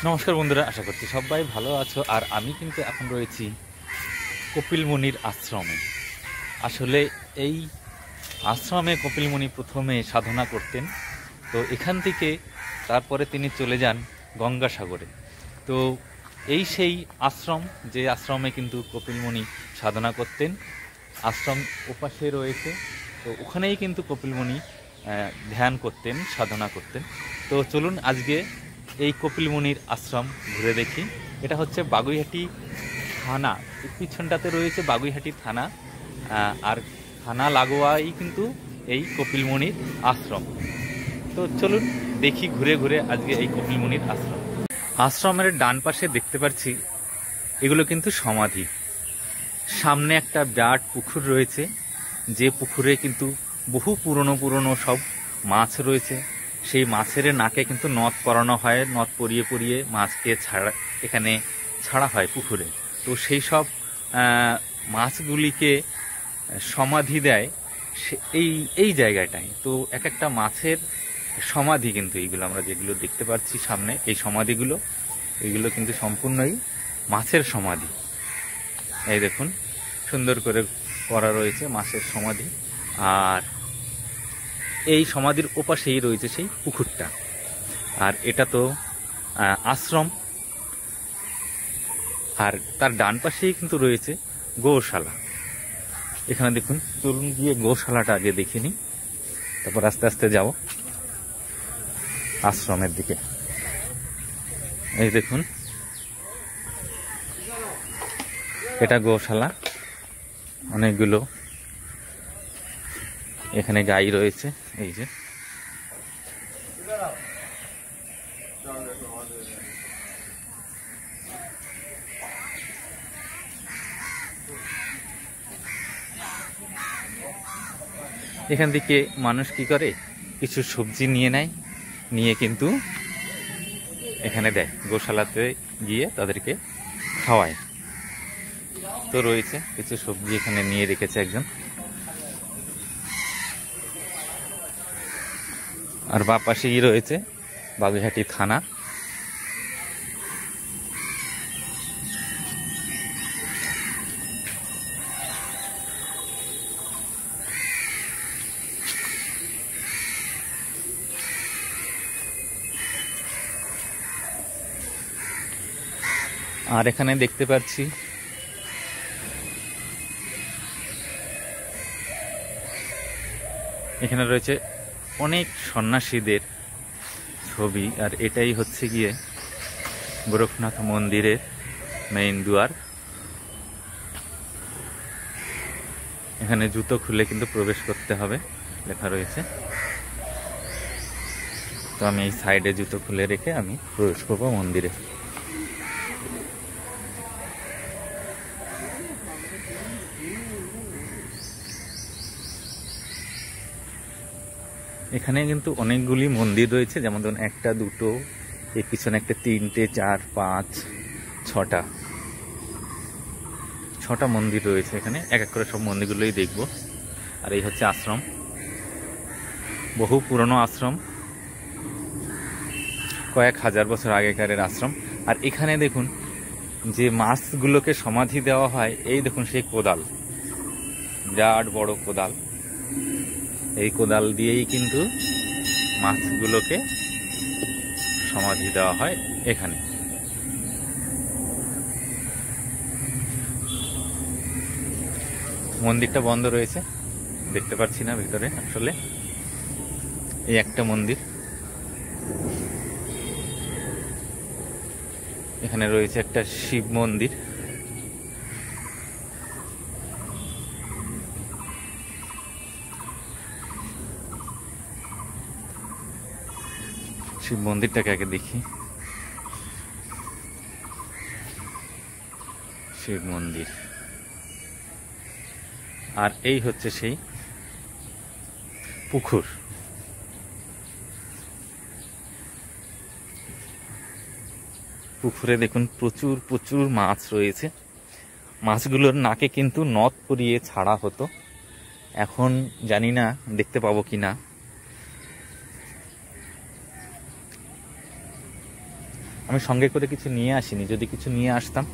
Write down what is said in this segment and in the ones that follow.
নমস্কার বন্ধুরা, আশা করছি সবাই ভালো আছো। আর আমি কিন্তু এখন রয়েছি কপিল মুনির আশ্রমে। আসলে এই আশ্রমে কপিল মুনি প্রথমে সাধনা করতেন। তো এখান থেকে তারপরে তিনি চলে যান গঙ্গাসাগরে। তো এই সেই আশ্রম, যে আশ্রমে কিন্তু কপিল মুনি সাধনা করতেন। আশ্রম ওপাশে রয়েছে, তো ওখানেই কিন্তু কপিল মুনি ধ্যান করতেন, সাধনা করতেন। তো চলুন আজকে এই কপিল মুনির আশ্রম ঘুরে দেখি। এটা হচ্ছে বাগুইহাটি থানা, এর পিছনটাতে রয়েছে বাগুইহাটি থানা। আর থানা লাগোয়াই কিন্তু এই কপিল মুনির আশ্রম। তো চলুন দেখি ঘুরে ঘুরে আজকে এই কপিল মুনির আশ্রম। আশ্রমের ডান পাশে দেখতে পাচ্ছি এগুলো কিন্তু সমাধি। সামনে একটা বিরাট পুকুর রয়েছে, যে পুকুরে কিন্তু বহু পুরনো পুরনো সব মাছ রয়েছে। সেই মাছের নাকে কিন্তু নথ পরানো হয়, নথ পরিয়ে পরিয়ে মাছকে এখানে ছাড়া হয় পুকুরে। তো সেই সব মাছগুলিকে সমাধি দেয় এই এই জায়গাটায়। তো এক একটা মাছের সমাধি কিন্তু এইগুলো আমরা যেগুলো দেখতে পাচ্ছি সামনে, এই সমাধিগুলো এইগুলো কিন্তু সম্পূর্ণই মাছের সমাধি। এই দেখুন সুন্দর করে করা রয়েছে মাছের সমাধি। আর এই সমাধির ওপাশেই রয়েছে সেই পুকুরটা। আর এটা তো আশ্রম, আর তার ডান পাশেই কিন্তু রয়েছে গোশালা। এখানে দেখুন, চলুন গিয়ে গোশালাটা আগে দেখিনি, তারপর আস্তে আস্তে যাব আশ্রমের দিকে। এই দেখুন, এটা গোশালা। অনেকগুলো এখানে গাই রয়েছে। এই যে এখান থেকে মানুষ কি করে, কিছু সবজি নিয়ে নেয়, নিয়ে কিন্তু এখানে দেয়, গোশালাতে গিয়ে তাদেরকে খাওয়ায়। তো রয়েছে কিছু সবজি এখানে নিয়ে রেখেছে একজন। আর বা পাশেই রয়েছে বাগুইহাটি থানা। আর এখানে দেখতে পাচ্ছি এখানে রয়েছে অনেক সন্ন্যাসীদের ছবি। আর এটাই হচ্ছে গিয়ে গোরখনাথ মন্দিরের মেইন দুয়ার। এখানে জুতো খুলে কিন্তু প্রবেশ করতে হবে লেখা রয়েছে। তো আমি এই সাইডে জুতো খুলে রেখে আমি প্রবেশ করবো মন্দিরে। এখানে কিন্তু অনেকগুলি মন্দির রয়েছে, যেমন ধরুন একটা, দুটো, এর পিছনে একটা, তিনটে, চার, পাঁচ, ছটা মন্দির রয়েছে এখানে। এক এক করে সব মন্দিরগুলোই দেখব। আর এই হচ্ছে আশ্রম, বহু পুরনো আশ্রম, কয়েক হাজার বছর আগেকারের আশ্রম। আর এখানে দেখুন যে মাছগুলোকে সমাধি দেওয়া হয়, এই দেখুন সেই কোদাল, বিরাট বড় কোদাল। এই কোদাল দিয়েই কিন্তু মাছগুলোকে সমাধি দেওয়া হয় এখানে। মন্দিরটা বন্ধ রয়েছে, দেখতে পাচ্ছি না ভিতরে। আসলে এই একটা মন্দির, এখানে রয়েছে একটা শিব মন্দির। শিব মন্দিরটাকে আগে দেখি। শিব মন্দির। আর এই হচ্ছে সেই পুকুর। পুকুরে দেখুন প্রচুর প্রচুর মাছ রয়েছে। মাছগুলোর নাকে কিন্তু নথ পরিয়ে ছাড়া হতো, এখন জানি না দেখতে পাবো কিনা। আমি সঙ্গে করে কিছু নিয়ে আসিনি, যদি কিছু নিয়ে আসতাম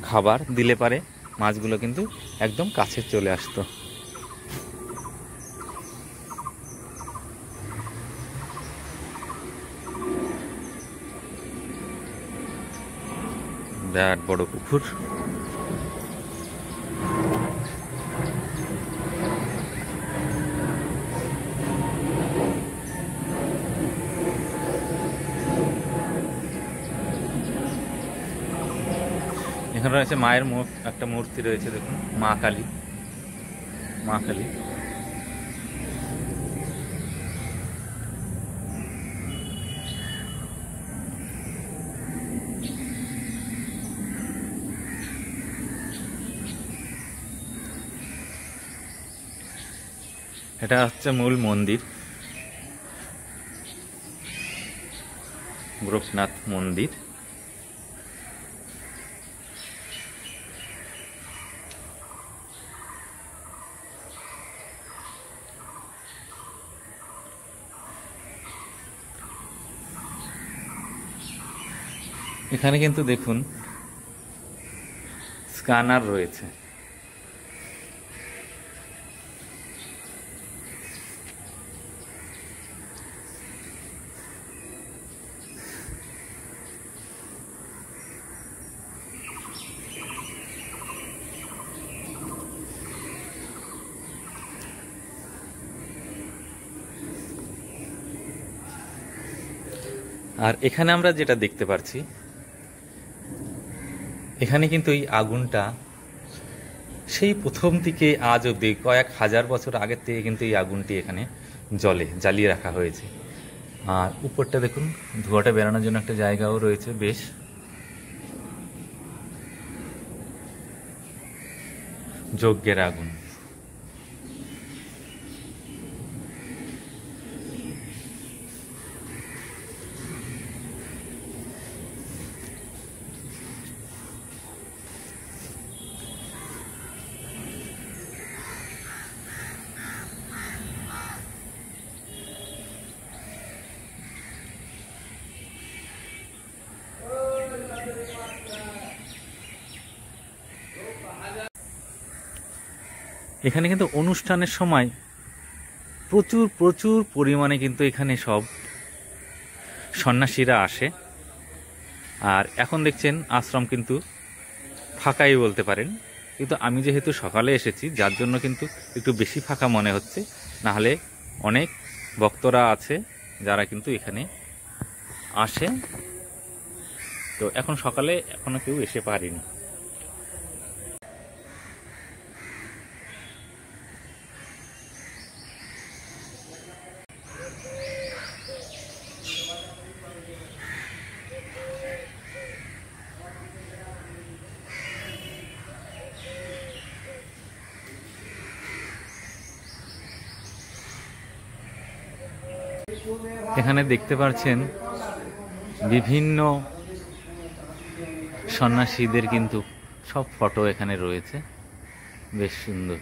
খাবার দিলে পারে মাছগুলো কিন্তু একদম কাছে চলে আসতো। বিরাট বড় পুকুর। এখানে রয়েছে মায়ের একটা মূর্তি রয়েছে, দেখুন, মা কালী। মা কালী। এটা হচ্ছে মূল মন্দির, গোরখনাথ মন্দির। এখানে কিন্তু দেখুন স্ক্যানার রয়েছে। আর এখানে আমরা যেটা দেখতে পাচ্ছি, এখানে কিন্তু এই আগুনটা সেই প্রথম থেকে আজ অব্দি কয়েক হাজার বছর আগের থেকে কিন্তু এই আগুনটি এখানে জ্বালিয়ে রাখা হয়েছে। আর উপরটা দেখুন, ধোঁয়াটা বেরানোর জন্য একটা জায়গাও রয়েছে বেশ। যজ্ঞের আগুন। এখানে কিন্তু অনুষ্ঠানের সময় প্রচুর প্রচুর পরিমাণে কিন্তু এখানে সব সন্ন্যাসীরা আসে। আর এখন দেখছেন আশ্রম কিন্তু ফাঁকাই বলতে পারেন, কিন্তু আমি যেহেতু সকালে এসেছি যার জন্য কিন্তু একটু বেশি ফাঁকা মনে হচ্ছে, নাহলে অনেক ভক্তরা আছে যারা কিন্তু এখানে আসে। তো এখন সকালে এখনো কেউ এসে পারেনি। এখানে দেখতে পাচ্ছেন বিভিন্ন সন্ন্যাসীদের কিন্তু সব ফটো এখানে রয়েছে, বেশ সুন্দর।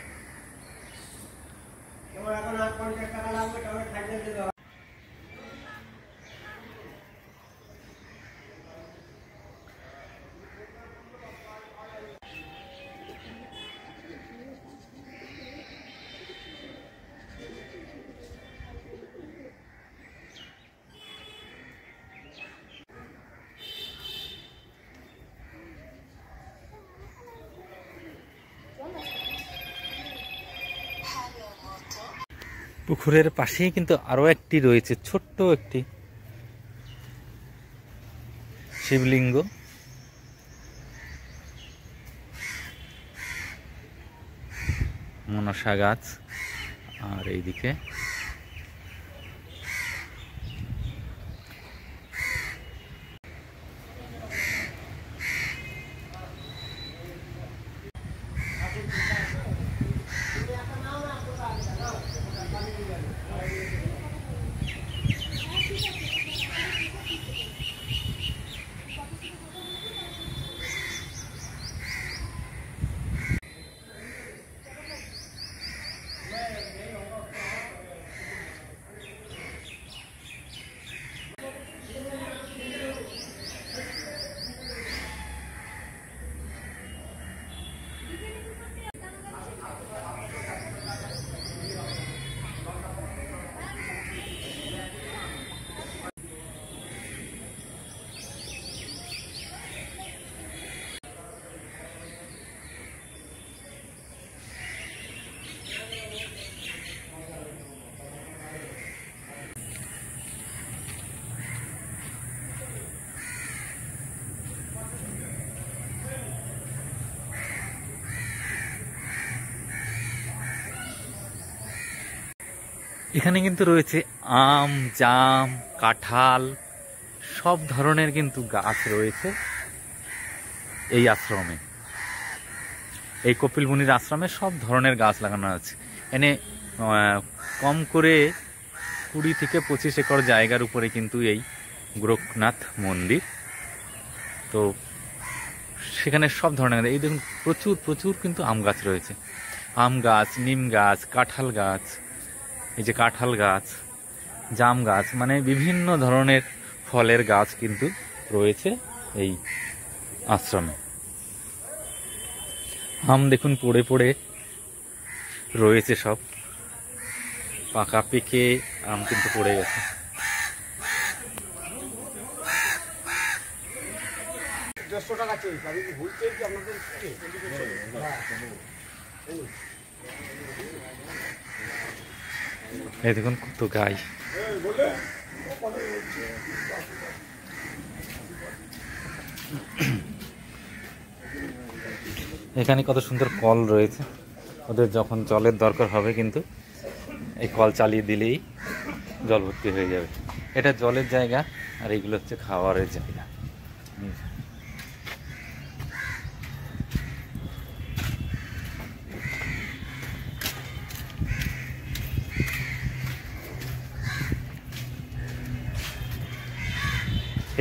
পুকুরের পাশেই কিন্তু আরো একটি রয়েছে, ছোট্ট একটি শিবলিঙ্গ। মনসা গাছ। আর এইদিকে এখানে কিন্তু রয়েছে আম, জাম, কাঁঠাল, সব ধরনের কিন্তু গাছ রয়েছে এই আশ্রমে। এই কপিল মুনির আশ্রমে সব ধরনের গাছ লাগানো আছে। এনে কম করে 20 থেকে 25 একর জায়গার উপরে কিন্তু এই গোরখনাথ মন্দির। তো সেখানে সব ধরনের, এই দেখুন প্রচুর প্রচুর কিন্তু আম গাছ রয়েছে, আম গাছ, নিম গাছ, কাঁঠাল গাছ, এই যে কাঁঠাল গাছ, জাম গাছ, মানে বিভিন্ন ধরনের ফলের গাছ কিন্তু রয়েছে এই আশ্রমে। আম দেখুন পড়ে পড়ে রয়েছে, সব পাকা পেকে আম কিন্তু পড়ে গেছে। এই দেখুন কত গাই। এখানে কত সুন্দর কল রয়েছে, ওদের যখন জলের দরকার হবে কিন্তু এই কল চালিয়ে দিলেই জল ভর্তি হয়ে যাবে। এটা জলের জায়গা, আর এইগুলো হচ্ছে খাওয়ারের জায়গা।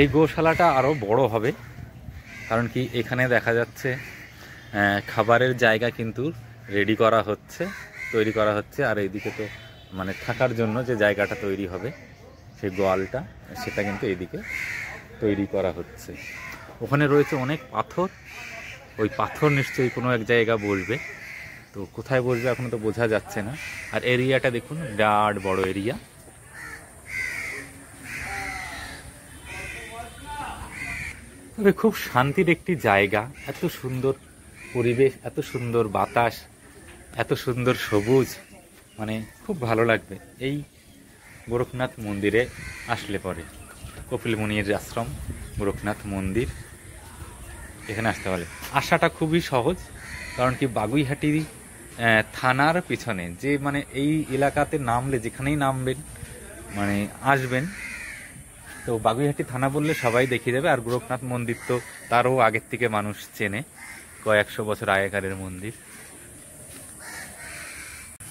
এই গোশালাটা আরও বড় হবে, কারণ কি এখানে দেখা যাচ্ছে খাবারের জায়গা কিন্তু রেডি করা হচ্ছে, তৈরি করা হচ্ছে। আর এইদিকে তো মানে থাকার জন্য যে জায়গাটা তৈরি হবে, সেই গোয়ালটা, সেটা কিন্তু এইদিকে তৈরি করা হচ্ছে। ওখানে রয়েছে অনেক পাথর, ওই পাথর নিশ্চয়ই কোনো এক জায়গা বসবে, তো কোথায় বসবে এখনো তো বোঝা যাচ্ছে না। আর এরিয়াটা দেখুন, বিরাট বড় এরিয়া। তবে খুব শান্তির একটি জায়গা, এত সুন্দর পরিবেশ, এত সুন্দর বাতাস, এত সুন্দর সবুজ, মানে খুব ভালো লাগবে এই গোরখনাথ মন্দিরে আসলে পরে। কপিল মুনির আশ্রম, গোরখনাথ মন্দির, এখানে আসতে পারে। আসাটা খুবই সহজ, কারণ কি বাগুইহাটি থানার পিছনে, যে মানে এই এলাকাতে নামলে যেখানেই নামবেন মানে আসবেন, তো বাগুইহাটি থানা বললে সবাই দেখিয়ে যাবে। আর গোরখনাথ মন্দির তো তারও আগের থেকে মানুষ চেনে, কয়েকশো বছর আগেকারের মন্দির।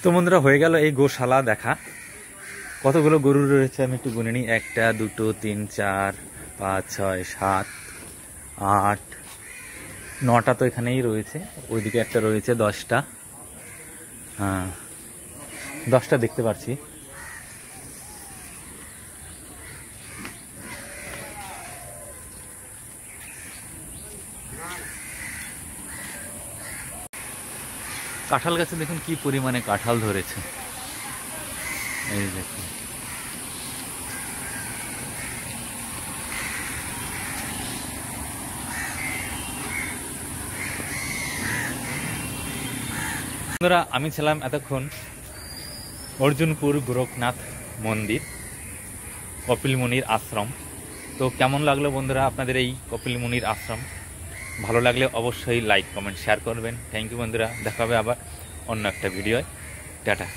তো বন্ধুরা, হয়ে গেল এই গোশালা দেখা। কতগুলো গরু রয়েছে আমি একটু গুনে নিই। 1, 2, 3, 4, 5, 6, 7, 8, 9টা তো এখানেই রয়েছে। ওইদিকে একটা রয়েছে 10টা। হ্যাঁ, 10টা দেখতে পাচ্ছি। কাঁঠাল গাছে দেখুন কি পরিমাণে কাঁঠাল ধরেছে, এই দেখুন। বন্ধুরা, আমি ছিলাম এতক্ষণ অর্জুনপুর গোরখনাথ মন্দির, কপিল মুনির আশ্রম। তো কেমন লাগলো বন্ধুরা আপনাদের এই কপিল মুনির আশ্রম? ভালো লাগলে অবশ্যই লাইক, কমেন্ট, শেয়ার করবেন। থ্যাংক ইউ বন্ধুরা, দেখা হবে আবার অন্য একটা ভিডিওয়। টাটা।